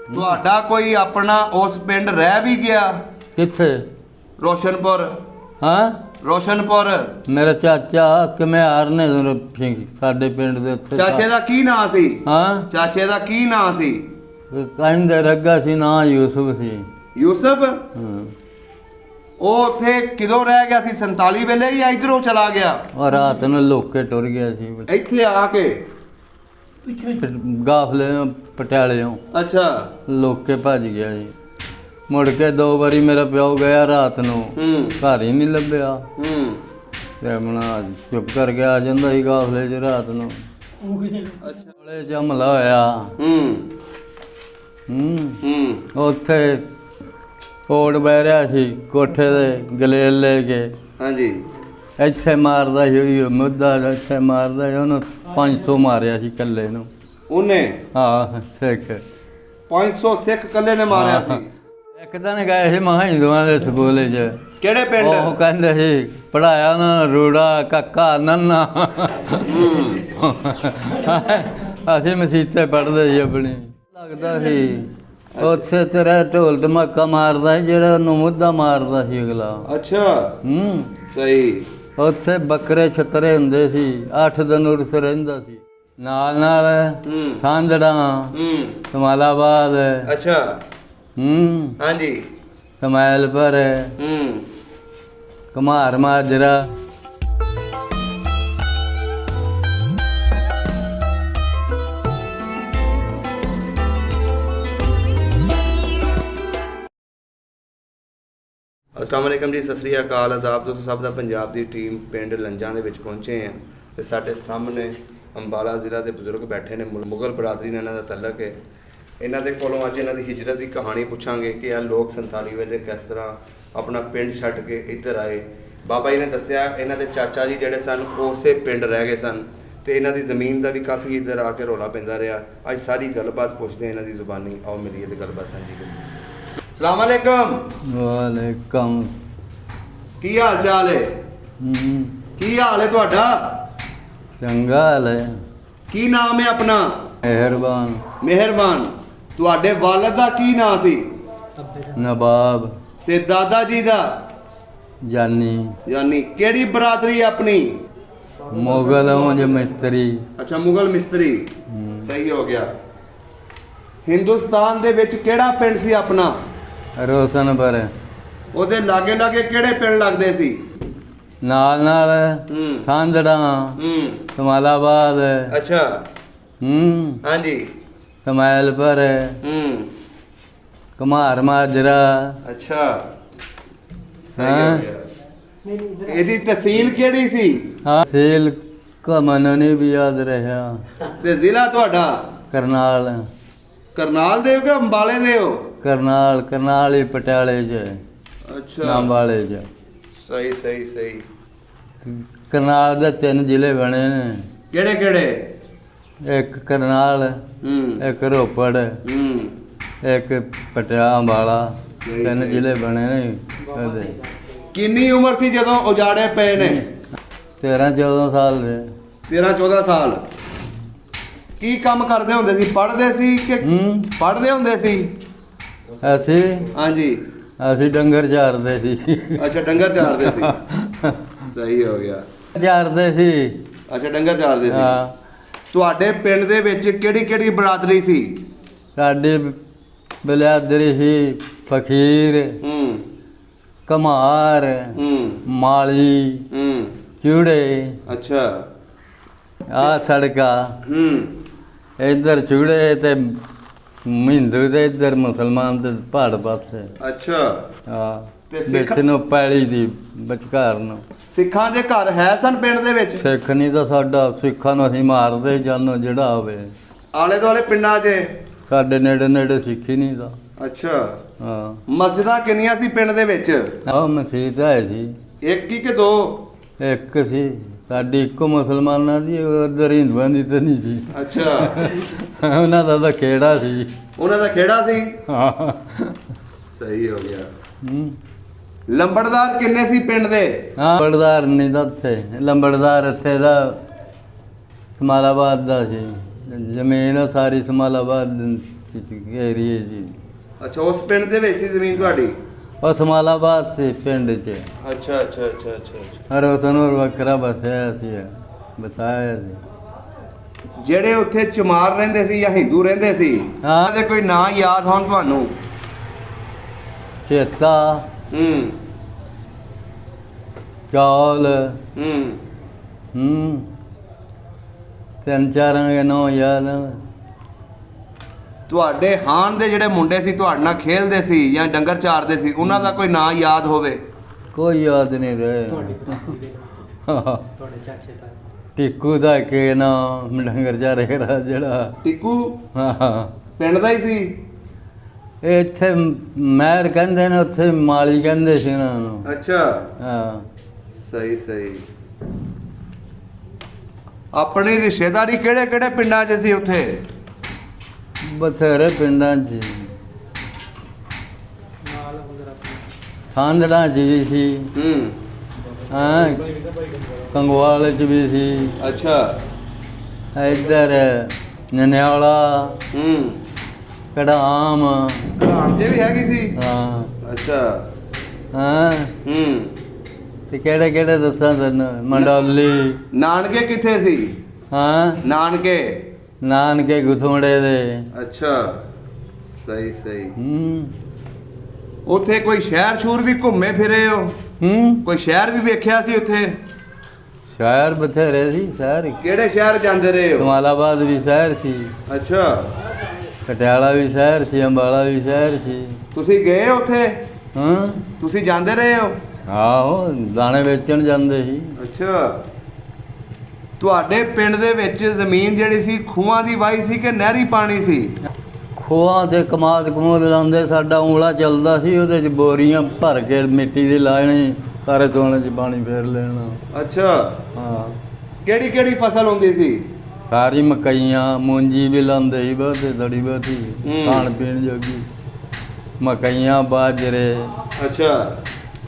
ਤੁਹਾਡਾ ਕੋਈ ਆਪਣਾ ਉਸ ਪਿੰਡ ਰਹਿ ਵੀ ਗਿਆ? ਕਿੱਥੇ? ਰੋਸ਼ਨਪੁਰ। ਹਾਂ, ਰੋਸ਼ਨਪੁਰ। ਮੇਰਾ ਚਾਚਾ ਘੁਮਿਆਰ ਨੇ ਸਾਡੇ ਪਿੰਡ ਦੇ ਉੱਥੇ। ਚਾਚੇ ਦਾ ਕੀ ਨਾਂ ਸੀ? ਹਾਂ, ਚਾਚੇ ਦਾ ਕੀ ਨਾਂ ਸੀ? ਕਹਿੰਦੇ ਰੱਗਾ ਸੀ, ਨਾਂ ਯੂਸਫ ਸੀ। ਯੂਸਫ। ਹਾਂ, ਉਹ ਉੱਥੇ ਕਿਦੋਂ ਰਹਿ ਗਿਆ ਸੀ? 47 ਵੇਲੇ ਜਾਂ ਇਧਰੋਂ ਚਲਾ ਗਿਆ? ਉਹ ਰਾਤ ਨੂੰ ਲੋਕੇ ਟੁਰ ਗਿਆ ਸੀ ਇੱਥੇ ਆ ਕੇ ਗਾਫਲੇ ਪਟਿਆਲਿਓਂ। ਅੱਛਾ। ਲੋਕੇ ਭੱਜ ਗਿਆ ਜੀ। ਮੁੜ ਕੇ 2 ਵਾਰੀ ਮੇਰਾ ਪਿਓ ਗਿਆ ਰਾਤ ਨੂੰ, ਘਰ ਹੀ ਨਹੀਂ ਲੱਭਿਆ। ਤੇ ਮਨਾ ਚੁੱਪ ਕਰ ਗਿਆ, ਆ ਜਾਂਦਾ ਸੀ ਗਾਫਲੇ 'ਚ ਰਾਤ ਨੂੰ। ਅੱਛਾ। ਕੋਲੇ 'ਚ ਹਮਲਾ ਹੋਇਆ। ਉੱਥੇ ਓੜ ਬਹਿ ਰਿਹਾ ਸੀ ਕੋਠੇ ਦੇ ਗਲੇਲ ਲੈ ਕੇ। ਹਾਂਜੀ। ਇੱਥੇ ਮਾਰਦਾ ਸੀ ਮੁੱਦਾ, ਇੱਥੇ ਮਾਰਦਾ ਸੀ। ਉਹਨੂੰ 500 ਮਾਰਿਆ ਸੀ ਇਕੱਲੇ ਨੂੰ। ਉਹਨੇ? ਹਾਂ, ਸਿੱਖ 500 ਸਿੱਖ ਇਕੱਲੇ ਨੇ ਮਾਰਿਆ ਸੀ? ਇੱਕ ਦਿਨ ਗਏ ਸੀ ਮਹਾਂ ਹਿੰਦੂਆਂ ਦੇ ਸਕੂਲ 'ਚ। ਕਿਹੜੇ ਪਿੰਡ? ਉਹ ਕਹਿੰਦੇ ਸੀ ਪੜਾਇਆ ਉਹਨਾਂ ਨੂੰ ਰੂੜਾ ਕਾਕਾ ਨੰਨਾ। ਅਸੀਂ ਮਸੀਤੇ ਪੜ੍ਹਦੇ ਸੀ ਆਪਣੀ। ਲੱਗਦਾ ਸੀ ਉੱਥੇ ਤੇਰਾ ਢੋਲ ਧਮਾਕਾ ਮਾਰਦਾ ਸੀ, ਜਿਹੜਾ ਉਹਨੂੰ ਮੁੱਦਾ ਮਾਰਦਾ ਸੀ ਅਗਲਾ। ਅੱਛਾ। ਸਹੀ। ਉੱਥੇ ਬੱਕਰੇ ਛਤਰੇ ਹੁੰਦੇ ਸੀ। 8 ਦਿਨ ਉਰਸ ਰਹਿੰਦਾ ਸੀ। ਨਾਲ ਨਾਲ ਸਾਂਦੜਾ, ਕਮਾਲਾਬਾਦ। ਅੱਛਾ। ਹਾਂਜੀ। ਸਮੈਲਪੁਰ, ਘਮਾਰ ਮਾਜਰਾ। अस्सलाम वालेकुम जी, सत श्री अकाल, आदाब। दोस्तों सब ਦਾ ਪੰਜਾਬ ਦੀ ਟੀਮ ਪਿੰਡ ਲੰਜਾਂ ਦੇ ਵਿੱਚ ਪਹੁੰਚੇ ਆ ਤੇ ਸਾਡੇ ਸਾਹਮਣੇ ਅੰਬਾਲਾ ਜ਼ਿਲ੍ਹਾ ਦੇ ਬਜ਼ੁਰਗ ਬੈਠੇ ਨੇ। ਮੁਗਲ ਬਰਾਦਰੀ ਨਾਲ ਇਹਨਾਂ ਦਾ ਤਲਕ ਹੈ। ਇਹਨਾਂ ਦੇ ਕੋਲੋਂ ਅੱਜ ਇਹਨਾਂ ਦੀ ਹਿਜਰਤ ਦੀ ਕਹਾਣੀ ਪੁੱਛਾਂਗੇ ਕਿ ਇਹ ਲੋਕ 47 ਵੇਲੇ ਕਿਸ ਤਰ੍ਹਾਂ ਆਪਣਾ ਪਿੰਡ ਛੱਡ ਕੇ ਇੱਧਰ ਆਏ। ਬਾਬਾ ਜੀ ਨੇ ਦੱਸਿਆ ਇਹਨਾਂ ਦੇ ਚਾਚਾ ਜੀ ਜਿਹੜੇ ਸਨ ਉਸੇ ਪਿੰਡ ਰਹਿ ਗਏ ਸਨ ਤੇ ਇਹਨਾਂ ਦੀ ਜ਼ਮੀਨ ਦਾ ਵੀ ਕਾਫੀ ਇੱਧਰ ਆ ਕੇ ਰੌਲਾ ਪੈਂਦਾ ਰਿਹਾ। ਅੱਜ ਸਾਰੀ ਗੱਲਬਾਤ ਪੁੱਛਦੇ ਇਹਨਾਂ ਦੀ ਜ਼ੁਬਾਨੀ। ਆਓ ਮਿਲੀਏ ਤੇ ਗੱਲਬਾਤ ਸਾਂਝੀ ਕਰੀਏ। ਸਲਾਮ ਅਲੈਕਮ। ਵਾਲੇਕਮ। ਕੀ ਹਾਲ ਚਾਲ ਹੈ? ਕੀ ਹਾਲ ਹੈ ਤੁਹਾਡਾ? ਚੰਗਾ ਹਾਲ ਹੈ। ਕੀ ਨਾਮ ਹੈ ਆਪਣਾ? ਮਿਹਰਬਾਨ। ਮਿਹਰਬਾਨ। ਤੁਹਾਡੇ ਵਾਲਦ ਦਾ ਕੀ ਨਾਮ ਸੀ? ਨਵਾਬ। ਤੇ ਦਾਦਾ ਜੀ ਦਾ? ਜਾਨੀ। ਯਾਨੀ ਕਿਹੜੀ ਬਰਾਦਰੀ ਆਪਣੀ? ਮੁਗਲ ਉਂਝ ਮਿਸਤਰੀ। ਅੱਛਾ, ਮੁਗਲ ਮਿਸਤਰੀ। ਸਹੀ ਹੋ ਗਿਆ। ਹਿੰਦੁਸਤਾਨ ਦੇ ਵਿੱਚ ਕਿਹੜਾ ਪਿੰਡ ਸੀ ਆਪਣਾ? ਰੋਸ਼ਨਪੁਰ। ਉਹਦੇ ਲਾਗੇ ਲਾਗੇ ਕਿਹੜੇ ਪਿੰਡ ਲੱਗਦੇ ਸੀ? ਨਾਲ ਨਾਲ ਸਾਂਦੜਾ, ਕਮਾਲਾਬਾਦ। ਅੱਛਾ। ਹਾਂਜੀ। ਸਮੈਲਪੁਰ, ਘਮਾਰ ਮਾਜਰਾ। ਅੱਛਾ। ਸਹੀ ਹੋ ਗਿਆ। ਇਹਦੀ ਤਹਿਸੀਲ ਕਿਹੜੀ ਸੀ? ਹਾਂ, ਤਹਿਸੀਲ ਮੈਨੂੰ ਨਹੀਂ ਵੀ ਯਾਦ ਰਿਹਾ। ਤੇ ਜ਼ਿਲ੍ਹਾ ਤੁਹਾਡਾ? ਕਰਨਾਲ। ਕਰਨਾਲ ਦੇ ਹੋ ਕਿ ਅੰਬਾਲੇ ਦੇ ਹੋ? ਕਰਨਾਲ। ਕਰਨਾਲ ਹੀ ਪਟਿਆਲੇ 'ਚ। ਅੱਛਾ। ਅੰਬਾਲੇ 'ਚ। ਸਹੀ ਸਹੀ ਸਹੀ। ਕਰਨਾਲ ਦੇ 3 ਜ਼ਿਲ੍ਹੇ ਬਣੇ ਨੇ। ਕਿਹੜੇ ਕਿਹੜੇ? ਇੱਕ ਕਰਨਾਲ, ਇੱਕ ਰੋਪੜ, ਇੱਕ ਅੰਬਾਲਾ। 3 ਜ਼ਿਲ੍ਹੇ ਬਣੇ ਨੇ ਉਹਦੇ। ਕਿੰਨੀ ਉਮਰ ਸੀ ਜਦੋਂ ਉਜਾੜੇ ਪਏ ਨੇ? 13-14 ਸਾਲ ਦੇ। 13-14 ਸਾਲ। ਕੀ ਕੰਮ ਕਰਦੇ ਹੁੰਦੇ ਸੀ? ਪੜ੍ਹਦੇ ਸੀ ਕਿ ਪੜ੍ਹਦੇ ਹੁੰਦੇ ਸੀ? ਅਸੀਂ? ਹਾਂਜੀ। ਅਸੀਂ ਡੰਗਰ ਚਾਰਦੇ ਸੀ। ਅੱਛਾ, ਡੰਗਰ ਚਾਰਦੇ ਸੀ। ਸਹੀ ਹੋ ਗਿਆ। ਚਾਰਦੇ ਸੀ। ਅੱਛਾ, ਡੰਗਰ ਚਾਰਦੇ ਸੀ। ਹਾਂ। ਤੁਹਾਡੇ ਪਿੰਡ ਦੇ ਵਿੱਚ ਕਿਹੜੀ ਕਿਹੜੀ ਬਰਾਦਰੀ ਸੀ? ਸਾਡੀ ਬਲਿਆਦਰੀ ਸੀ ਫਕੀਰ, ਘਮਾਰ, ਮਾਲੀ, ਚੂੜੇ। ਅੱਛਾ। ਆ ਸੜਕਾ। ਇੱਧਰ ਚੂੜੇ ਤੇ ਹਿੰਦੂ ਤੇ ਇੱਧਰ ਮੁਸਲਮਾਨ ਤੇ ਪਹਾੜ ਪਾਸੇ। ਅੱਛਾ। ਹਾਂ। ਵਿੱਚ ਨੂੰ ਪੈਲੀ ਦੀ ਵਿਚਕਾਰ ਨੂੰ। ਸਿੱਖਾਂ ਦੇ ਘਰ ਹੈ ਸਨ ਪਿੰਡ ਦੇ ਵਿੱਚ? ਸਿੱਖ ਨਹੀਂ ਤਾਂ ਸਾਡਾ, ਸਿੱਖਾਂ ਨੂੰ ਅਸੀਂ ਮਾਰਦੇ ਜਾਨੋ ਜਿਹੜਾ ਹੋਵੇ। ਆਲੇ ਦੁਆਲੇ ਪਿੰਡਾਂ 'ਚ? ਸਾਡੇ ਨੇੜੇ ਨੇੜੇ ਸਿੱਖੀ ਨਹੀਂ ਦਾ। ਅੱਛਾ। ਹਾਂ। ਮਸਜਿਦਾਂ ਕਿੰਨੀਆਂ ਸੀ ਪਿੰਡ ਦੇ ਵਿੱਚ? ਆਹ ਮਸਜਿਦ ਹੈ ਸੀ। ਇੱਕ ਹੀ ਕਿ ਦੋ? ਇੱਕ ਸੀ। ਸਾਡੀ ਇੱਕੋ ਮੁਸਲਮਾਨਾਂ ਦੀ, ਉਧਰ ਹਿੰਦੂਆਂ ਦੀ ਤਾਂ ਨਹੀਂ ਸੀ। ਅੱਛਾ। ਉਹਨਾਂ ਦਾ ਤਾਂ ਖੇੜਾ ਸੀ। ਉਹਨਾਂ ਦਾ ਖੇੜਾ ਸੀ। ਹਾਂ। ਸਹੀ ਹੋ ਗਿਆ। ਲੰਬੜਦਾਰ ਕਿੰਨੇ ਸੀ ਪਿੰਡ ਦੇ? ਹਾਂ, ਲੰਬੜਦਾਰ ਨਹੀਂ ਤਾਂ ਉੱਥੇ। ਲੰਬੜਦਾਰ ਇੱਥੇ ਦਾ ਸਮਾਲਾਬਾਦ ਦਾ ਸੀ। ਜ਼ਮੀਨ ਸਾਰੀ ਸਮਾਲਾਬਾਦ ਏਰੀਏ ਜੀ। ਅੱਛਾ, ਉਸ ਪਿੰਡ ਦੇ ਵਿੱਚ ਸੀ ਜ਼ਮੀਨ ਤੁਹਾਡੀ? ਉਹ ਸਮਾਲਾਬਾਦ ਸੀ ਪਿੰਡ 'ਚ। ਅੱਛਾ ਅੱਛਾ ਅੱਛਾ ਅੱਛਾ। ਹਰ ਉਸਨੂੰ ਵੱਖਰਾ ਬਸਿਆ ਸੀ, ਬਸਾਇਆ ਸੀ। ਜਿਹੜੇ ਉੱਥੇ ਚਮਾਰ ਰਹਿੰਦੇ ਸੀ ਜਾਂ ਹਿੰਦੂ ਰਹਿੰਦੇ ਸੀ, ਹਾਂ। ਉਹਨਾਂ ਦੇ ਕੋਈ ਨਾਂ ਯਾਦ ਹੋਣ ਤੁਹਾਨੂੰ? ਚੇਤਾ, ਹੂੰ ਚੌਲ, ਹੂੰ। ਤਿੰਨ ਚਾਰਾਂ ਦੇ ਨਾਂ ਯਾਦ ਆ। ਤੁਹਾਡੇ ਹਾਣ ਦੇ ਜਿਹੜੇ ਮੁੰਡੇ ਸੀ ਤੁਹਾਡੇ ਨਾਲ ਖੇਲਦੇ ਸੀ ਜਾਂ ਡੰਗਰ ਚਾਰਦੇ ਸੀ, ਉਹਨਾਂ ਦਾ ਕੋਈ ਨਾਂ ਯਾਦ ਹੋਵੇ? ਕੋਈ ਯਾਦ ਨਹੀਂ ਰਹੇ। ਤੁਹਾਡੇ ਚਾਚੇ ਦਾ ਟਿੱਕੂ ਦਾ ਕੇ ਨਾਮ ਡੰਗਰ ਚਾਰੇ ਦਾ ਜਿਹੜਾ। ਟਿੱਕੂ ਹਾਂ, ਪਿੰਡ ਦਾ ਹੀ ਸੀ? ਇਹ ਇੱਥੇ ਮਹਿਰ ਕਹਿੰਦੇ ਨੇ, ਉੱਥੇ ਮਾਲੀ ਕਹਿੰਦੇ ਸੀ ਉਹਨਾਂ ਨੂੰ। ਅੱਛਾ, ਹਾਂ। ਸਹੀ ਸਹੀ। ਆਪਣੀ ਰਿਸ਼ਤੇਦਾਰੀ ਕਿਹੜੇ ਕਿਹੜੇ ਪਿੰਡਾਂ 'ਚ ਸੀ ਉੱਥੇ? ਬਥੇਰੇ ਪਿੰਡਾਂ 'ਚ ਨਾਲ ਉਧਰ ਆਪਣੇ ਖਾਂਦੜਾਂ 'ਚ ਵੀ ਸੀ। ਹੂੰ। ਹਾਂ, ਕੰਗਵਾਲ 'ਚ ਵੀ ਸੀ। ਅੱਛਾ। ਇੱਧਰ ਨਨਿਆਲਾ, ਹੂੰ। ਕੜਾਮ। ਘਰਾਮ 'ਚ ਵੀ ਹੈਗੀ ਸੀ? ਹਾਂ। ਅੱਛਾ। ਹਾਂ, ਹੂੰ। ਤੇ ਕਿਹੜੇ ਕਿਹੜੇ ਦੱਸਾਂ ਤੈਨੂੰ? ਮੰਡੋਲੀ। ਨਾਨਕੇ ਕਿੱਥੇ ਸੀ? ਹਾਂ, ਨਾਨਕੇ? ਨਾਨਕੇ ਗੁਥੋੜੇ ਦੇ। ਅੱਛਾ, ਸਹੀ ਸਹੀ। ਹੂੰ ਉੱਥੇ ਕੋਈ ਸ਼ਹਿਰ ਸ਼ੂਰ ਵੀ ਘੁੰਮੇ ਫਿਰੇ ਹੋ? ਹੂੰ ਕੋਈ ਸ਼ਹਿਰ ਵੀ ਵੇਖਿਆ ਸੀ ਉੱਥੇ? ਸ਼ਹਿਰ ਬਥੇਰੇ ਸੀ, ਸ਼ਹਿਰ ਕਿਹੜੇ ਸ਼ਹਿਰ ਜਾਂਦੇ ਰਹੇ ਹੋ? ਕਮਾਲਾਬਾਦ ਵੀ ਸ਼ਹਿਰ ਸੀ, ਅੱਛਾ, ਪਟਿਆਲਾ ਵੀ ਸ਼ਹਿਰ ਸੀ, ਅੰਬਾਲਾ ਵੀ ਸ਼ਹਿਰ ਸੀ। ਤੁਸੀਂ ਗਏ ਉੱਥੇ? ਹਾਂ, ਤੁਸੀਂ ਜਾਂਦੇ ਰਹੇ ਹੋ? ਆਹੋ, ਦਾਣੇ ਵੇਚਣ ਜਾਂਦੇ ਸੀ। ਅੱਛਾ। ਤੁਹਾਡੇ ਪਿੰਡ ਦੇ ਵਿੱਚ ਜ਼ਮੀਨ ਜਿਹੜੀ ਸੀ ਖੂਹਾਂ ਦੀ ਵਾਈ ਸੀ ਕਿ ਨਹਿਰੀ ਪਾਣੀ ਸੀ? ਖੋਆਂ ਤੇ ਕਮਾਦ ਕਮੂਦ ਲਾਉਂਦੇ, ਸਾਡਾ ਉਂਗਲਾ ਚੱਲਦਾ ਸੀ, ਉਹਦੇ 'ਚ ਬੋਰੀਆਂ ਭਰ ਕੇ ਮਿੱਟੀ ਦੀ ਲਾਣੀ, ਸਾਰੇ ਤੋਣੇ 'ਚ ਪਾਣੀ ਫੇਰ ਲੈਣਾ। ਅੱਛਾ। ਹਾਂ, ਕਿਹੜੀ ਕਿਹੜੀ ਫਸਲ ਹੁੰਦੀ ਸੀ? ਸਾਰੀ ਮਕਈਆਂ, ਮੂੰਜੀ ਵੀ ਲਾਉਂਦੇ ਸੀ, ਬਹੁਤੇ ਥੋੜੀ ਬਹੁਤੀ ਹੂੰ। ਖਾਣ ਪੀਣ ਜੋਗੀ। ਮਕਈਆਂ, ਬਾਜਰੇ, ਅੱਛਾ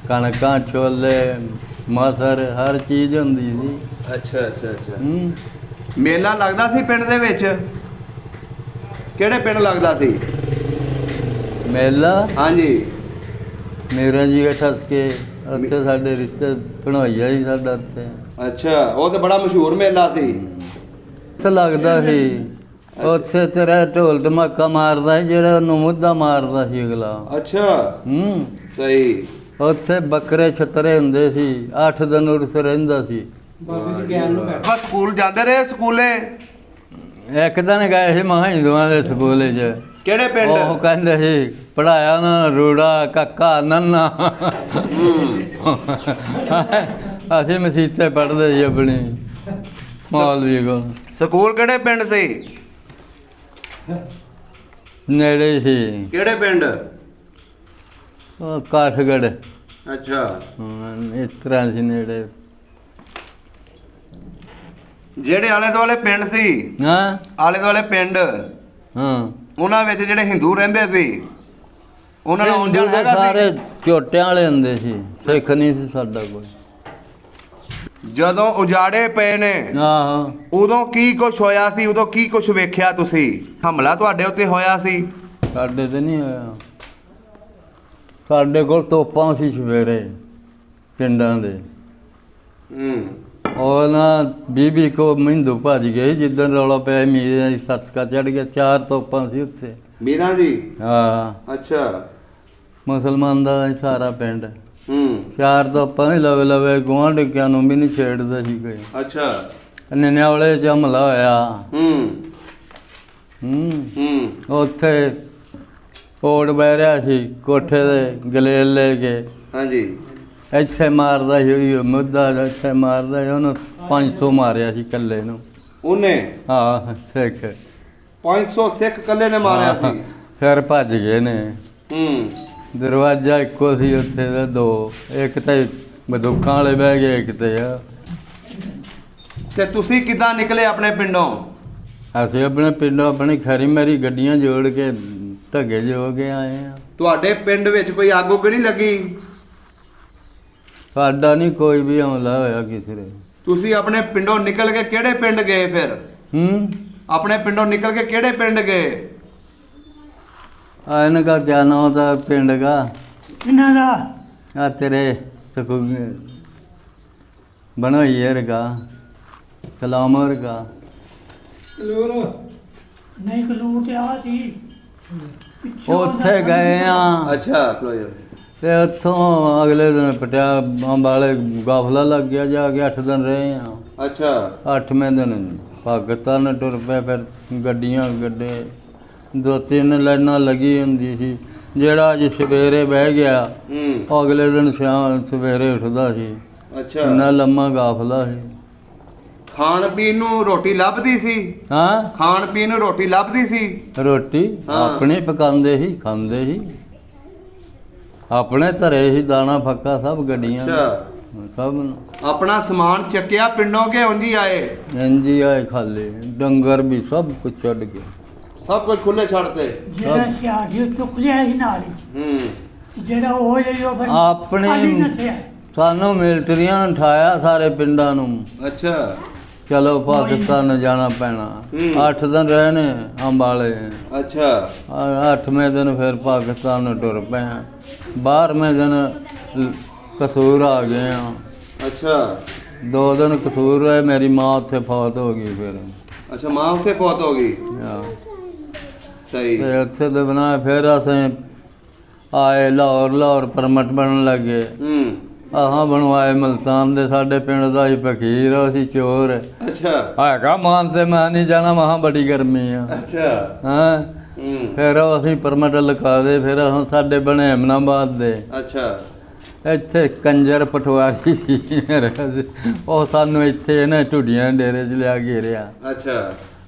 ਕਣਕਾਂ, ਛੋਲੇ, ਮਸਰ, ਹਰ ਚੀਜ਼ ਹੁੰਦੀ ਸੀ। ਅੱਛਾ ਅੱਛਾ ਅੱਛਾ। ਹੂੰ ਮੇਲਾ ਲੱਗਦਾ ਸੀ ਪਿੰਡ ਦੇ ਵਿੱਚ? ਕਿਹੜੇ ਪਿੰਡ ਲੱਗਦਾ ਸੀ ਮੇਲਾ? ਹਾਂਜੀ? ਮੇਰਾ ਜੀ ਠੱਸ ਕੇ ਉੱਥੇ ਸਾਡੇ ਰਿਸ਼ਤੇ ਬਣਾਈਆ ਸੀ ਸਾਡਾ ਉੱਥੇ। ਅੱਛਾ, ਉਹ ਤਾਂ ਬੜਾ ਮਸ਼ਹੂਰ ਮੇਲਾ ਸੀ। ਉੱਥੇ ਲੱਗਦਾ ਸੀ, ਉੱਥੇ ਤੇਰਾ ਢੋਲ ਧਮਾਕਾ ਮਾਰਦਾ ਸੀ, ਜਿਹੜਾ ਉਹਨੂੰ ਮੁੱਦਾ ਮਾਰਦਾ ਸੀ ਅਗਲਾ। ਅੱਛਾ, ਹੂੰ ਸਹੀ। ਉੱਥੇ ਬੱਕਰੇ ਛਤਰੇ ਹੁੰਦੇ ਸੀ, 8 ਦਿਨ ਉਰਸ ਰਹਿੰਦਾ ਸੀ। ਬਾਬੇ ਦੀ ਗਿਆਨ ਨੂੰ ਬੈਠ ਬਸ ਸਕੂਲ ਜਾਂਦੇ ਰਹੇ? ਸਕੂਲੇ ਇੱਕ ਦਿਨ ਗਏ ਸੀ ਮਹਾਂ ਹਿੰਦੂਆਂ ਦੇ ਸਕੂਲ 'ਚ। ਕਿਹੜੇ ਪਿੰਡ? ਉਹ ਕਹਿੰਦੇ ਸੀ ਪੜਾਇਆ ਉਹਨਾਂ ਨੇ ਰੂੜਾ ਕੱਕਾ ਨੰਨਾ। ਅਸੀਂ ਮਸੀਤੇ ਪੜ੍ਹਦੇ ਸੀ ਆਪਣੀ ਮੌਲਵੀ ਕੋਲ। ਸਕੂਲ ਕਿਹੜੇ ਪਿੰਡ ਸੀ? ਨੇੜੇ ਸੀ, ਕਿਹੜੇ ਪਿੰਡ? ਉਹ ਕਾਠਗੜ੍ਹ। ਅੱਛਾ। ਇਸ ਤਰ੍ਹਾਂ ਸੀ ਨੇੜੇ। ਜਿਹੜੇ ਆਲੇ ਦੁਆਲੇ ਪਿੰਡ ਸੀ, ਹਾਂ ਆਲੇ ਦੁਆਲੇ ਪਿੰਡ, ਹਾਂ, ਉਹਨਾਂ ਵਿੱਚ ਜਿਹੜੇ ਹਿੰਦੂ ਰਹਿੰਦੇ ਸੀ, ਉਹਨਾਂ ਨੂੰ ਆਉਣ ਜਾਣ ਹਿੰਦੂ ਤਾਂ ਹੈਗਾ ਸਾਰੇ ਸੀ? ਝੋਟਿਆਂ ਵਾਲੇ ਹੁੰਦੇ ਸੀ, ਸਿੱਖ ਨਹੀਂ ਸੀ ਸਾਡਾ ਕੋਈ। ਜਦੋਂ ਉਜਾੜੇ ਪਏ ਨੇ ਆਹੋ, ਉਦੋਂ ਕੀ ਕੁਛ ਹੋਇਆ ਸੀ? ਉਦੋਂ ਕੀ ਕੁਛ ਵੇਖਿਆ ਤੁਸੀਂ? ਹਮਲਾ ਤੁਹਾਡੇ ਉੱਤੇ ਹੋਇਆ ਸੀ? ਸਾਡੇ ਤੇ ਨਹੀਂ ਹੋਇਆ। ਸਾਡੇ ਕੋਲ ਤੋਪਾਂ ਸੀ ਸਵੇਰੇ ਪਿੰਡਾਂ ਦੇ। ਹੂੰ। ਉਹ ਨਾ ਬੀਬੀ ਕੋ ਮਿੰਦੂ ਭੱਜ ਗਏ ਜਿੱਦਣ ਰੌਲਾ ਪਿਆ, ਮੀਰਾਂ ਦੀ ਸੱਸਕਾ ਚੜ ਗਿਆ, 4 ਤੋਪਾਂ ਸੀ ਉੱਥੇ। ਮੀਰਾਂ ਦੀ? ਹਾਂ, ਅੱਛਾ। ਮੁਸਲਮਾਨ ਦਾ ਸੀ ਸਾਰਾ ਪਿੰਡ। ਹੂੰ। 4 ਤੋਪਾਂ ਵੀ ਲਵੇ ਲਵੇ, ਗੁਆਂਢੀਆਂ ਨੂੰ ਵੀ ਨਹੀਂ ਛੇੜਦਾ ਸੀ ਕੋਈ। ਅੱਛਾ। ਨਨਿਆਲੇ 'ਚ ਹਮਲਾ ਹੋਇਆ। ਹੂੰ ਹੂੰ, ਹੂੰ। ਉੱਥੇ ਓੜ ਬਹਿ ਰਿਹਾ ਸੀ ਕੋਠੇ ਦੇ ਗਲੇਲ ਲੈ ਕੇ, ਹਾਂਜੀ। ਇੱਥੇ ਮਾਰਦਾ ਸੀ ਉਹੀ ਮੁੱਦਾ, ਇੱਥੇ ਮਾਰਦਾ ਸੀ ਉਹਨੂੰ। 500 ਮਾਰਿਆ ਸੀ ਇਕੱਲੇ ਨੂੰ। ਉਹਨੇ ਹਾਂ, ਸਿੱਖ 500 ਸਿੱਖ ਕੱਲੇ ਨੇ ਮਾਰਿਆ ਸੀ? ਫਿਰ ਭੱਜ ਗਏ ਨੇ। ਹੂੰ। ਦਰਵਾਜ਼ਾ ਇੱਕੋ ਸੀ ਉੱਥੇ ਦੇ 2, ਇੱਕ ਤੇ ਬੰਦੂਕਾਂ ਵਾਲੇ ਬਹਿ ਗਏ, ਇੱਕ ਤੇ ਆ। ਤੇ ਤੁਸੀਂ ਕਿੱਦਾਂ ਨਿਕਲੇ ਆਪਣੇ ਪਿੰਡੋਂ? ਅਸੀਂ ਆਪਣੇ ਪਿੰਡੋਂ ਆਪਣੀ ਖਰੀ ਮੇਰੀ ਗੱਡੀਆਂ ਜੋੜ ਕੇ ਢੱਗੇ ਜੋ ਕੇ ਆਏ ਆ। ਤੁਹਾਡੇ ਪਿੰਡ ਵਿੱਚ ਕੋਈ ਅੱਗ ਉੱਗ ਨਹੀਂ ਲੱਗੀ? ਸਾਡਾ ਨਹੀਂ ਕੋਈ ਵੀ ਹਮਲਾ ਹੋਇਆ ਕਿਸੇ ਦੇ। ਤੁਸੀਂ ਆਪਣੇ ਪਿੰਡੋਂ ਨਿਕਲ ਕੇ ਕਿਹੜੇ ਪਿੰਡ ਗਏ ਫਿਰ? ਹੂੰ, ਆਪਣੇ ਪਿੰਡੋਂ ਨਿਕਲ ਕੇ ਕਿਹੜੇ ਪਿੰਡ ਗਏ? इनका क्या नाम था पिंड का ਇਹਨਾਂ ਦਾ तेरे सकू बनोइयर का सलामर का ਨਹੀਂ ਕਲੂਰ ਤੇ ਆ ਸੀ ਉੱਥੇ ਗਏ ਆ ਅੱਛਾ ਖਲੋ ਜਾ ਤੇ ਉੱਥੋਂ ਅਗਲੇ ਦਿਨ ਪਟਿਆ ਅੰਬਾਲੇ ਗਾਫਲਾ ਲੱਗ ਗਿਆ ਜਾ ਕੇ 8 ਦਿਨ ਰਹੇ ਆ ਅੱਛਾ 8ਵੇਂ ਦਿਨ ਪਾਕਿਸਤਾਨ ਟੁਰ ਪਏ ਫਿਰ ਗੱਡੀਆਂ ਗੱਡੇ 2-3 ਲਾਈਨਾਂ ਲੱਗੀ ਹੁੰਦੀ ਸੀ ਜਿਹੜਾ ਅੱਜ ਸਵੇਰੇ ਬਹਿ ਗਿਆ ਹੂੰ ਅਗਲੇ ਦਿਨ ਸ਼ਾਮ ਸਵੇਰੇ ਉੱਠਦਾ ਸੀ ਅੱਛਾ ਇੰਨਾ ਲੰਮਾ ਗਾਫਲਾ ਸੀ ਖਾਣ ਪੀਣ ਨੂੰ ਰੋਟੀ ਲੱਭਦੀ ਸੀ ਹਾਂ ਖਾਣ ਪੀਣ ਨੂੰ ਰੋਟੀ ਲੱਭਦੀ ਸੀ ਰੋਟੀ ਹਾਂ। ਆਪਣੇ ਪਕਾਉਂਦੇ ਸੀ ਖਾਂਦੇ ਸੀ ਆਪਣੇ ਧਰੇ ਸੀ ਦਾਣਾ ਫੱਕਾ ਸਭ ਗੱਡੀਆਂ ਅੱਛਾ ਸਭ ਨੂੰ ਆਪਣਾ ਸਮਾਨ ਚੱਕਿਆ ਪਿੰਡੋਂ ਕੇ ਉਂਝ ਹੀ ਆਏ ਇੰਜੀ ਆਏ ਖਾਲੇ ਡੰਗਰ ਵੀ ਸਭ ਕੁਝ ਛੱਡ ਕੇ ਸਭ ਕੁਝ ਖੁੱਲੇ ਛੱਡਤੇ ਜਿਹੜਾ ਸਿਆਜੀ ਚੁੱਕ ਲਿਆ ਸੀ ਨਾਲ ਹੀ ਹੂੰ ਜਿਹੜਾ ਉਹ ਜਿਹੜੋ ਫਿਰ ਆਪਣੇ ਖਾਲੀ ਨਸਿਆ ਸਾਨੂੰ ਮਿਲਟਰੀਆਂ ਨੇ ਉਠਾਇਆ ਸਾਰੇ ਪਿੰਡਾਂ ਨੂੰ ਅੱਛਾ ਚਲੋ ਪਾਕਿਸਤਾਨ ਜਾਣਾ ਪੈਣਾ ਹੂੰ। 8 ਦਿਨ ਰਹੇ ਨੇ ਅੰਬਾਲੇ ਅੱਛਾ 8ਵੇਂ ਦਿਨ ਫਿਰ ਪਾਕਿਸਤਾਨ ਨੂੰ ਟੁਰ ਪਏ 12ਵੇਂ ਦਿਨ ਕਸੂਰ ਆ ਗਏ ਆ ਅੱਛਾ 2 ਦਿਨ ਕਸੂਰ ਰਹੇ ਮੇਰੀ ਮਾਂ ਉੱਥੇ ਫੌਤ ਹੋ ਗਈ ਫਿਰ ਅੱਛਾ ਮਾਂ ਉੱਥੇ ਫੌਤ ਹੋ ਗਈ ਹਾਂ। ਸਹੀ ਤੇ ਉੱਥੇ ਤੇ ਬਣਾ ਫਿਰ ਅਸੀਂ ਆਏ ਲਾਹੌਰ ਪਰਮਿਟ ਬਣਨ ਲੱਗੇ ਹੂੰ ਆਹਾਂ ਬਣਵਾਏ ਮਲਤਾਨ ਦੇ ਸਾਡੇ ਪਿੰਡ ਦਾ ਹੀ ਫਕੀਰ ਆ, ਅਸੀਂ ਚੋਰ ਅੱਛਾ ਹੈਗਾ ਮਾਨ ਤੇ ਮੈਂ ਨਹੀਂ ਜਾਣਾ ਮਹਾ ਬੜੀ ਗਰਮੀ ਆ ਅੱਛਾ ਹਾਂ ਹੂੰ ਫਿਰ ਅਸੀਂ ਪਰਮਿਟ ਲਿਖਾ ਦੇ ਫਿਰ ਅਸੀਂ ਸਾਡੇ ਬਣੇ ਅਮਨਾਬਾਦ ਦੇ ਅੱਛਾ ਇੱਥੇ ਕੰਜਰ ਪਟਵਾਰੀ ਸੀ ਮੇਰੇ ਉਹ ਸਾਨੂੰ ਇੱਥੇ ਨਾ ਢੁੱਡੀਆਂ ਡੇਰੇ 'ਚ ਲਿਆ ਘੇਰਿਆ ਅੱਛਾ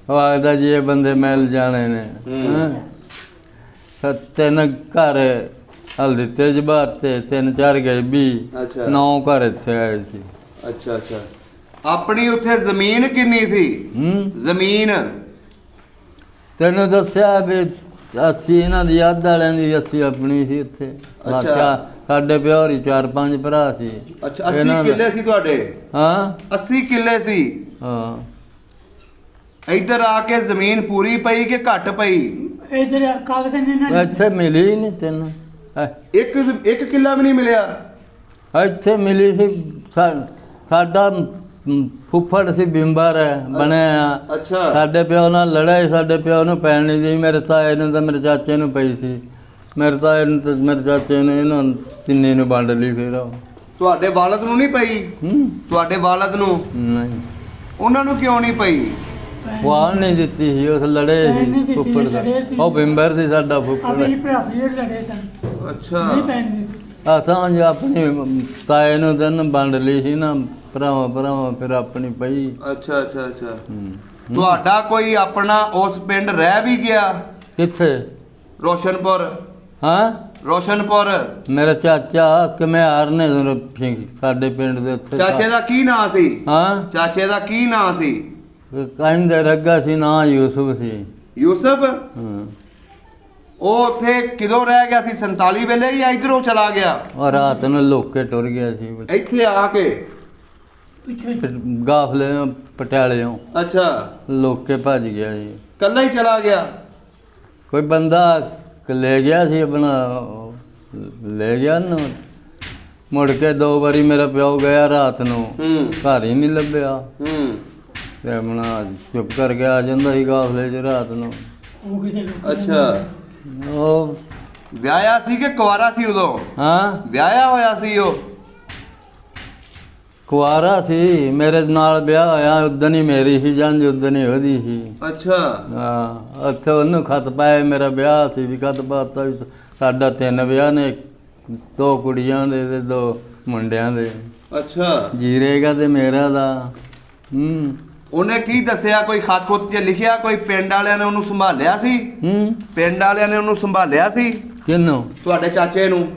ਉਹ ਆਖਦਾ ਜੀ ਇਹ ਬੰਦੇ ਮਿਲ ਜਾਣੇ ਨੇ ਹੂੰ। ਹਾਂ 3 ਘਰ ਹਲਦੀ ਤੇ ਜਬਾਤੇ 3-4 ਗਏ ਵੀ ਅੱਛਾ 9 ਘਰ ਇੱਥੇ ਆਏ ਸੀ ਅੱਛਾ ਅੱਛਾ ਆਪਣੀ ਉੱਥੇ ਜ਼ਮੀਨ ਕਿੰਨੀ ਸੀ ਜ਼ਮੀਨ ਤੈਨੂੰ ਦੱਸਿਆ ਵੀ ਅਸੀਂ ਇਹਨਾਂ ਦੀ ਯਾਦ ਵਾਲਿਆਂ ਦੀ ਅਸੀਂ ਆਪਣੀ ਸੀ ਇੱਥੇ ਅੱਛਾ। ਸਾਡੇ ਪਿਓ ਹੀ 4-5 ਭਰਾ ਸੀ ਅੱਛਾ 80 ਇਹਨਾਂ ਦਾ- ਕਿੱਲੇ ਸੀ ਤੁਹਾਡੇ ਹਾਂ 80 ਕਿੱਲੇ ਸੀ ਹਾਂ ਇੱਧਰ ਆ ਕੇ ਜ਼ਮੀਨ ਪੂਰੀ ਪਈ ਕਿ ਘੱਟ ਪਈ ਇਧਰ ਕਾਲ ਕੰਨੇ ਨਾ ਇੱਥੇ ਮਿਲੀ ਹੀ ਨਹੀਂ ਤੈਨੂੰ ਇੱਕ ਇੱਕ ਕਿੱਲਾ ਵੀ ਨਹੀਂ ਮਿਲਿਆ ਇੱਥੇ ਮਿਲੀ ਸੀ ਸਾਡਾ ਫੁੱਫੜ ਸੀ ਬਿੰਬਰ ਬਣਿਆ ਅੱਛਾ ਸਾਡੇ ਪਿਓ ਨਾਲ ਲੜਾਈ ਸਾਡੇ ਪਿਓ ਨੂੰ ਪੈਣ ਨਹੀਂ ਦੀ ਮੇਰੇ ਤਾਏ ਨੂੰ ਤਾਂ ਮੇਰੇ ਚਾਚੇ ਨੂੰ ਪਈ ਸੀ ਮੇਰੇ ਤਾਏ ਨੂੰ ਤੇ ਮੇਰੇ ਚਾਚੇ ਨੇ ਇਹਨਾਂ ਤਿੰਨੇ ਨੂੰ ਵੰਡ ਲਈ ਫਿਰ ਉਹ। ਤੁਹਾਡੇ ਵਾਲਦ ਨੂੰ ਨਹੀਂ ਪਈ ਹੂੰ ਤੁਹਾਡੇ ਵਾਲਦ ਨੂੰ ਨਹੀਂ ਉਹਨਾਂ ਨੂੰ ਕਿਉਂ ਨਹੀਂ ਪਈ ਵਾਲ ਨਹੀਂ ਦਿੱਤੀ ਸੀ ਉਸ ਲੜੇ ਪੈਣ ਨਹੀਂ ਸੀ ਦਿੱਤੀ, ਫੁੱਫੜ ਦਾ ਲੜੇ ਸੀ। ਉਹ ਬਿੰਬਰ ਸੀ ਸਾਡਾ ਫੁੱਫੜ ਆਪਣੀ ਭਰਾ ਵੀ ਲੜੇ ਸਨ ਅੱਛਾ ਨਹੀਂ ਪੈਣੀ ਅਸਾਂ ਜੋ ਆਪਣੀ ਤਾਏ ਨੂੰ ਤੈਨੂੰ ਵੰਡ ਲਈ ਸੀ ਨਾ ਭਰਾਵਾਂ ਫਿਰ ਆਪਣੀ ਪਈ ਅੱਛਾ ਅੱਛਾ ਅੱਛਾ ਹੂੰ। ਤੁਹਾਡਾ ਕੋਈ ਆਪਣਾ ਉਸ ਪਿੰਡ ਰਹਿ ਵੀ ਗਿਆ ਕਿੱਥੇ ਰੋਸ਼ਨਪੁਰ ਹਾਂ ਰੋਸ਼ਨਪੁਰ ਮੇਰਾ ਚਾਚਾ ਕਿਮਿਆਰ ਨੇ ਸਾਡੇ ਪਿੰਡ ਦੇ ਉੱਥੇ ਚਾਚੇ ਦਾ ਕੀ ਨਾਂ ਸੀ ਹਾਂ ਚਾਚੇ ਦਾ ਕੀ ਨਾਂ ਸੀ ਕਹਿੰਦੇ ਰੱਗਾ ਸੀ ਨਾ ਯੂਸਫ ਸੀ ਯੂਸਫ ਹਾਂ ਉਹ ਉੱਥੇ ਕਿਦੋਂ ਰਹਿ ਗਿਆ ਸੀ 47 ਵੇਲੇ ਜਾਂ ਇਧਰੋਂ ਚਲਾ ਗਿਆ ਔਰ ਰਾਤ ਨੂੰ ਲੋਕੇ ਟੁਰ ਗਿਆ ਸੀ ਇੱਥੇ ਆ ਕੇ ਪਿੱਛੇ ਫਿਰ ਗਾਫਲੇ ਪਟਿਆਲਿਓਂ ਅੱਛਾ ਲੋਕੇ ਭੱਜ ਗਿਆ ਸੀ ਕੱਲਾ ਹੀ ਚਲਾ ਗਿਆ ਕੋਈ ਬੰਦਾ ਲੈ ਗਿਆ ਸੀ ਆਪਣਾ ਲੈ ਗਿਆ ਨਾ ਮੁੜ ਕੇ 2 ਵਾਰੀ ਮੇਰਾ ਪਿਓ ਗਿਆ ਰਾਤ ਨੂੰ ਹੂੰ ਘਰ ਹੀ ਨਹੀਂ ਲੱਭਿਆ ਹੂੰ ਤੇ ਆਪਣਾ ਚੁੱਪ ਕਰ ਗਿਆ ਆ ਜਾਂਦਾ ਸੀ ਗਾਫਲੇ 'ਚ ਰਾਤ ਨੂੰ ਉਹ ਕਿਤੇ ਲੋਕ ਅੱਛਾ ਉਹ ਵਿਆਹਿਆ ਸੀ ਕਿ ਕੁਆਰਾ ਸੀ ਉਦੋਂ ਹਾਂ ਵਿਆਹਿਆ ਹੋਇਆ ਸੀ ਉਹ ਕੁਆਰਾ ਸੀ ਮੇਰੇ ਨਾਲ ਵਿਆਹ ਹੋਇਆ ਉਦਣ ਹੀ ਮੇਰੀ ਸੀ ਜੰਜ ਉਦਣ ਹੀ ਉਹਦੀ ਸੀ ਅੱਛਾ ਹਾਂ ਉੱਥੇ ਉਹਨੂੰ ਖਤ ਪਾਇਆ ਮੇਰਾ ਵਿਆਹ ਸੀ ਵੀ ਖਤ ਪਾਤਾ ਵੀ ਸਾਡਾ 3 ਵਿਆਹ ਨੇ 2 ਕੁੜੀਆਂ ਦੇ ਤੇ 2 ਮੁੰਡਿਆਂ ਦੇ ਅੱਛਾ ਜੀਰੇਗਾ ਤੇ ਮੇਰਾ ਦਾ ਹੂੰ ਉਹਨੇ ਕੀ ਦੱਸਿਆ ਕੋਈ ਖਤ ਖੁੱਤ 'ਚ ਲਿਖਿਆ ਕੋਈ ਪਿੰਡ ਵਾਲਿਆਂ ਨੇ ਉਹਨੂੰ ਸੰਭਾਲਿਆ ਸੀ ਹੂੰ ਪਿੰਡ ਵਾਲਿਆਂ ਨੇ ਉਹਨੂੰ ਸੰਭਾਲਿਆ ਸੀ ਕਿਹਨੂੰ ਤੁਹਾਡੇ ਚਾਚੇ ਨੂੰ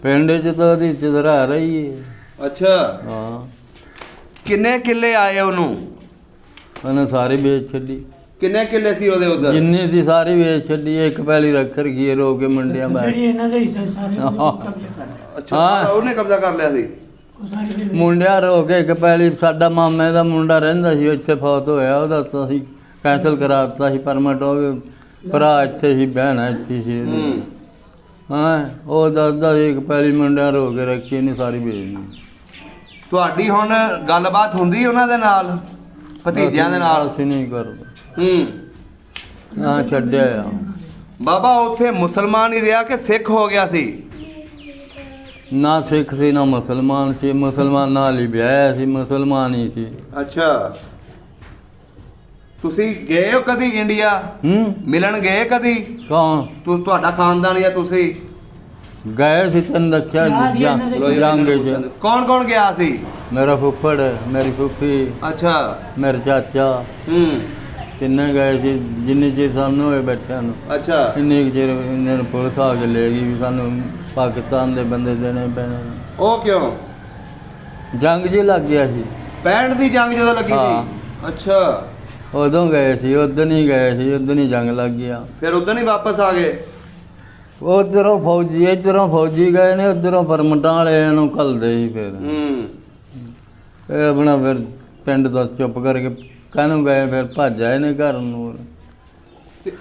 ਪਿੰਡ 'ਚ ਤਾਂ ਉਹਦੀ ਚਦਰਾ ਰਹੀ ਹੈ ਅੱਛਾ ਹਾਂ ਕਿੰਨੇ ਕਿੱਲੇ ਆਏ ਉਹਨੂੰ ਉਹਨੇ ਸਾਰੀ ਵੇਚ ਛੱਡੀ ਕਿੰਨੇ ਕਿੱਲੇ ਸੀ ਉਹਦੇ ਉਧਰ ਜਿੰਨੀ ਸੀ ਸਾਰੀ ਵੇਚ ਛੱਡੀ ਇੱਕ ਪੈਲੀ ਰੱਖ ਰਖੀ ਰੋ ਕੇ ਮੁੰਡਿਆਂ ਬਾਹਰ ਜਿਹੜੀ ਇਹਨਾਂ ਦੇ ਹਿੱਸੇ ਸਾਰੇ ਕਬਜ਼ਾ ਕਰ ਲਿਆ ਅੱਛਾ ਹਾਂ। ਸਾਰਾ ਉਹਨੇ ਕਬਜ਼ਾ ਕਰ ਲਿਆ ਸੀ ਉਹ ਸਾਰੀ ਫਿਰ ਮੁੰਡਿਆਂ ਰੋ ਕੇ ਇੱਕ ਪੈਲੀ ਸਾਡਾ ਮਾਮੇ ਦਾ ਮੁੰਡਾ ਰਹਿੰਦਾ ਸੀ ਇੱਥੇ ਫੌਤ ਹੋਇਆ ਉਹਦਾ ਤਾਂ ਅਸੀਂ ਕੈਂਸਲ ਕਰਾ ਦਿੱਤਾ ਸੀ ਪਰਮਿਟ ਉਹ ਭਰਾ ਇੱਥੇ ਸੀ, ਭੈਣ ਇੱਥੇ ਸੀ ਇਹਦੀ। ਹੂੰ ਹਾਂ ਉਹ ਦੱਸਦਾ ਸੀ ਕਿ ਪਹਿਲੀ ਮੁੰਡਿਆਂ ਰੋ ਕੇ ਰੱਖੀ ਨਹੀਂ ਸਾਰੀ ਵੇਚਣੀ। ਤੁਹਾਡੀ ਹੁਣ ਗੱਲਬਾਤ ਹੁੰਦੀ ਉਹਨਾਂ ਦੇ ਨਾਲ, ਭਤੀਜਿਆਂ ਦੇ ਨਾਲ? ਅਸੀਂ ਨਹੀਂ ਕਰਦੇ। ਹੂੰ ਹਾਂ ਛੱਡਿਆ ਆ। ਬਾਬਾ ਉੱਥੇ ਮੁਸਲਮਾਨ ਹੀ ਰਿਹਾ ਕਿ ਸਿੱਖ ਹੋ ਗਿਆ ਸੀ? ਨਾ ਸਿੱਖ ਸੀ ਨਾ ਮੁਸਲਮਾਨ ਸੀ, ਮੁਸਲਮਾਨ ਨਾਲ ਹੀ ਵਿਆਹਿਆ ਸੀ, ਮੁਸਲਮਾਨ ਹੀ ਸੀ। ਅੱਛਾ, ਤੁਸੀਂ ਗਏ ਹੋ ਕਦੀ ਇੰਡੀਆ? ਮਿਲਣ ਗਏ ਕਦੀ? ਕੌਣ? ਤੁਹਾਡਾ ਖਾਨਦਾਨ ਜਾਂ ਤੁਸੀਂ? ਗਏ ਸੀ, ਤੈਨੂੰ ਦੱਸਿਆ ਜੰਗ 'ਚ। ਕੌਣ ਕੌਣ ਗਿਆ ਸੀ? ਮੇਰਾ ਫੁੱਫੜ, ਮੇਰੀ ਫੁੱਫੀ, ਅੱਛਾ। ਮੇਰਾ ਚਾਚਾ, ਹੂੰ ਤਿੰਨੇ ਗਏ ਸੀ। ਜਿੰਨੇ ਚਿਰ ਸਾਨੂੰ ਹੋਏ ਬੈਠਿਆਂ ਨੂੰ, ਅੱਛਾ। ਇੰਨੇ ਕੁ ਚਿਰ ਇਹਨਾਂ ਨੂੰ ਪੁਲਿਸ ਆ ਕੇ ਲੈ ਗਈ ਵੀ ਸਾਨੂੰ ਪਾਕਿਸਤਾਨ ਦੇ ਬੰਦੇ ਦੇਣੇ ਪੈਣੇ ਨੇ। ਉਹ ਕਿਉਂ? ਜੰਗ 'ਚ ਲੱਗ ਗਿਆ ਸੀ। 65 ਦੀ ਜੰਗ ਜਦੋਂ ਲੱਗੀ ਹਾਂ। ਸੀ? ਅੱਛਾ, ਉਦੋਂ ਗਏ ਸੀ, ਉਦੋਂ ਹੀ ਗਏ ਸੀ, ਉਦੋਂ ਹੀ ਜੰਗ ਲੱਗ ਗਿਆ। ਫਿਰ ਉਦੋਂ ਹੀ ਵਾਪਸ ਆ ਗਏ? ਉਧਰੋਂ ਫੌਜੀ, ਇੱਧਰੋਂ ਫੌਜੀ ਗਏ ਨੇ, ਉਧਰੋਂ ਪਰਮਟਾਂ ਵਾਲੇ ਨੂੰ ਘੱਲਦੇ ਸੀ। ਫਿਰ ਹੂੰ ਇਹ ਆਪਣਾ ਫਿਰ ਪਿੰਡ ਤੋਂ ਚੁੱਪ ਕਰਕੇ ਕਾਹਨੂੰ ਗਏ, ਫਿਰ ਭੱਜ ਆਏ ਨੇ ਘਰ ਨੂੰ। ਤੇ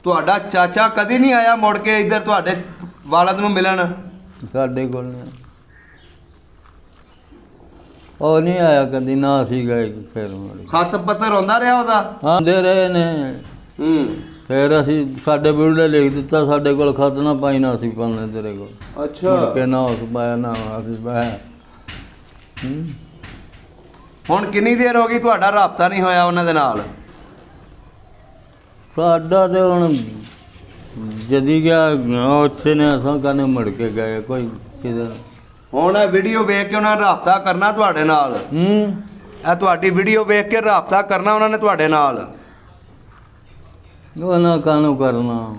ਤੁਹਾਡਾ ਚਾਚਾ ਕਦੀ ਨਹੀਂ ਆਇਆ ਮੁੜ ਕੇ ਇੱਧਰ ਤੁਹਾਡੇ ਵਾਲਦ ਨੂੰ ਮਿਲਣ? ਸਾਡੇ ਕੋਲ ਨਹੀਂ, ਉਹ ਨਹੀਂ ਆਇਆ ਕਦੀ, ਨਾ ਅਸੀਂ ਗਏ ਫਿਰ ਮੁੜ ਕੇ। ਖੱਤ ਪੱਤਰ ਆਉਂਦਾ ਰਿਹਾ ਉਹਦਾ? ਆਉਂਦੇ ਰਹੇ ਨੇ। ਹੂੰ ਫਿਰ ਅਸੀਂ ਸਾਡੇ ਬੁੜੇ ਲਿਖ ਦਿੱਤਾ, ਸਾਡੇ ਕੋਲ ਖਤ ਨਾ ਪਾਈ, ਨਾ ਅਸੀਂ ਪਾਉਂਦੇ ਤੇਰੇ ਕੋਲ। ਅੱਛਾ। ਮੁੜ ਕੇ ਨਾ ਉਸ ਪਾਇਆ ਨਾ ਅਸੀਂ ਪਾਇਆ। ਹੁਣ ਕਿੰਨੀ ਦੇਰ ਹੋ ਗਈ ਤੁਹਾਡਾ ਰਾਬਤਾ ਨਹੀਂ ਹੋਇਆ ਉਹਨਾਂ ਦੇ ਨਾਲ? ਸਾਡਾ ਤੇ ਹੁਣ ਜਦੀ ਗਿਆ ਉੱਥੇ ਨੇ, ਅਸਾਂ ਕਾਨੇ ਮੁੜ ਕੇ ਗਏ ਕੋਈ ਕਿਧਰ। ਹੁਣ ਇਹ ਵੀਡੀਓ ਵੇਖ ਕੇ ਉਹਨਾਂ ਨੇ ਰਾਬਤਾ ਕਰਨਾ ਤੁਹਾਡੇ ਨਾਲ? ਇਹ ਤੁਹਾਡੀ ਵੀਡੀਓ ਵੇਖ ਕੇ ਰਾਬਤਾ ਕਰਨਾ ਉਹਨਾਂ ਨੇ ਤੁਹਾਡੇ ਨਾਲ? ਉਹ ਨਾ ਕਾਨੂੰ ਕਰਨਾ।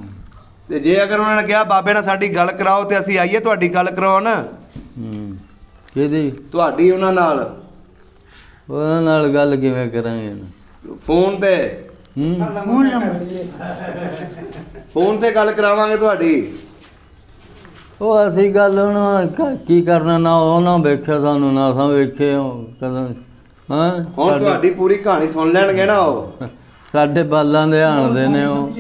ਤੇ ਜੇ ਅਗਰ ਉਹਨਾਂ ਨੇ ਕਿਹਾ ਬਾਬੇ ਨਾਲ ਸਾਡੀ ਗੱਲ ਕਰਾਓ ਤੇ ਅਸੀਂ ਆਈਏ ਤੁਹਾਡੀ ਗੱਲ ਕਰਾਉਣ? ਕਿਹਦੀ? ਤੁਹਾਡੀ ਉਹਨਾਂ ਨਾਲ? ਉਹਨਾਂ ਨਾਲ ਗੱਲ ਕਿਵੇਂ ਕਰਾਂਗੇ? ਫੋਨ ਤੇ? ਫੋਨ ਨੰਬਰ ਫੋਨ ਤੇ ਗੱਲ ਕਰਾਵਾਂਗੇ ਤੁਹਾਡੀ। ਉਹ ਅਸੀਂ ਗੱਲ ਹੁਣ ਕੀ ਕਰਨਾ, ਨਾ ਉਹਨਾਂ ਵੇਖਿਆ ਸਾਨੂੰ, ਨਾ ਅਸਾਂ ਵੇਖੇ ਕਦੋਂ। ਹਾਂ ਹੁਣ ਤੁਹਾਡੀ ਪੂਰੀ ਕਹਾਣੀ ਸੁਣ ਲੈਣਗੇ ਨਾ ਉਹ? ਸਾਡੇ ਬਾਲਾਂ ਦੇ ਆਣਦੇ ਨੇ ਉਹ।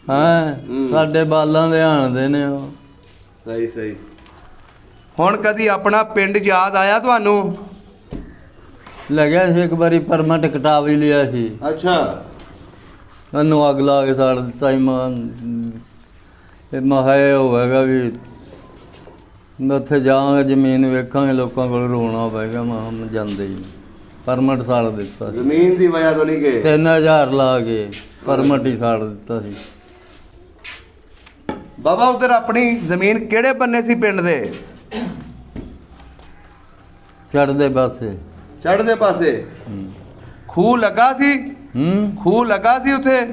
ਹਾਂ ਸਾਡੇ ਬਾਲਾਂ ਦੇ ਆਣਦੇ ਨੇ ਉਹ। ਸਹੀ ਸਹੀ। ਹੁਣ ਕਦੀ ਆਪਣਾ ਪਿੰਡ ਯਾਦ ਆਇਆ ਤੁਹਾਨੂੰ? ਲੱਗਿਆ ਸੀ ਇੱਕ ਵਾਰੀ, ਪਰਮਿਟ ਕਟਾ ਵੀ ਲਿਆ ਸੀ। ਅੱਛਾ। ਉਹਨੂੰ ਅੱਗ ਲਾ ਕੇ ਸਾੜ ਦਿੱਤਾ ਸੀ। ਮਹਾ ਇਹ ਹੋਵੇਗਾ ਵੀ ਉੱਥੇ ਜਾਵਾਂਗੇ, ਜ਼ਮੀਨ ਵੇਖਾਂਗੇ, ਲੋਕਾਂ ਕੋਲ ਰੋਣਾ ਪਏਗਾ। ਮੈਂ ਜਾਂਦੇ ਹੀ ਪਰਮਿਟ ਸਾੜ ਦਿੱਤਾ ਸੀ। ਜ਼ਮੀਨ ਦੀ ਵਜ੍ਹਾ ਤੋਂ ਨਹੀਂ ਗਏ? 3000 ਲਾ ਕੇ ਪਰਮਿਟ ਹੀ ਸਾੜ ਦਿੱਤਾ ਸੀ। ਬਾਬਾ ਉਧਰ ਆਪਣੀ ਜ਼ਮੀਨ ਕਿਹੜੇ ਬੰਨੇ ਸੀ ਪਿੰਡ ਦੇ? ਚੜ੍ਹਦੇ ਪਾਸੇ। ਚੜ੍ਹਦੇ ਪਾਸੇ? ਖੂਹ ਲੱਗਾ ਸੀ? ਖੂਹ ਲੱਗਾ ਸੀ ਉੱਥੇ?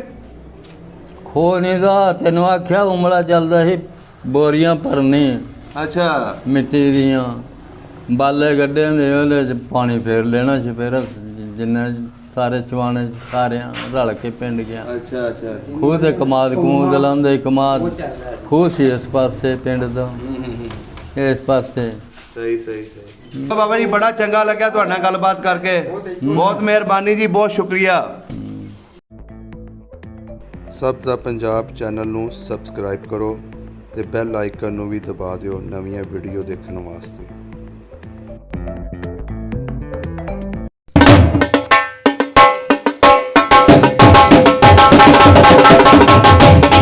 ਖੋ ਨਹੀਂ ਦਾ, ਤੈਨੂੰ ਆਖਿਆ ਉਮਲਾ ਚੱਲਦਾ ਸੀ, ਬੋਰੀਆਂ ਭਰਨੀ। ਅੱਛਾ। ਮਿੱਟੀ ਦੀਆਂ ਬਾਲੇ ਗੱਡੇ ਹੁੰਦੇ, ਉਹਦੇ 'ਚ ਪਾਣੀ ਫੇਰ ਲੈਣਾ ਸੀ। ਫਿਰ ਜਿੰਨੇ ਸਾਰੇ ਚਵਾਣੇ ਸਾਰਿਆਂ ਰਲ ਕੇ ਪਿੰਡ ਗਿਆ। ਅੱਛਾ ਅੱਛਾ। ਖੂਹ ਤੇ ਕਮਾਦ ਕੂਦ ਲਾਉਂਦੇ, ਕਮਾਦ ਖੂਹ ਸੀ ਇਸ ਪਾਸੇ ਪਿੰਡ ਦਾ, ਇਸ ਪਾਸੇ। ਸਹੀ ਸਹੀ ਸਹੀ। ਬਾਬਾ ਜੀ ਬੜਾ ਚੰਗਾ ਲੱਗਿਆ ਤੁਹਾਡੇ ਨਾਲ ਗੱਲਬਾਤ ਕਰਕੇ, ਬਹੁਤ ਮਿਹਰਬਾਨੀ ਜੀ, ਬਹੁਤ ਸ਼ੁਕਰੀਆ। ਸਭ ਦਾ ਪੰਜਾਬ ਚੈਨਲ ਨੂੰ ਸਬਸਕ੍ਰਾਈਬ ਕਰੋ ਤੇ ਬੈਲ ਆਈਕਨ ਨੂੰ ਵੀ ਦਬਾ ਦਿਓ ਨਵੀਆਂ ਵੀਡੀਓ ਦੇਖਣ ਵਾਸਤੇ।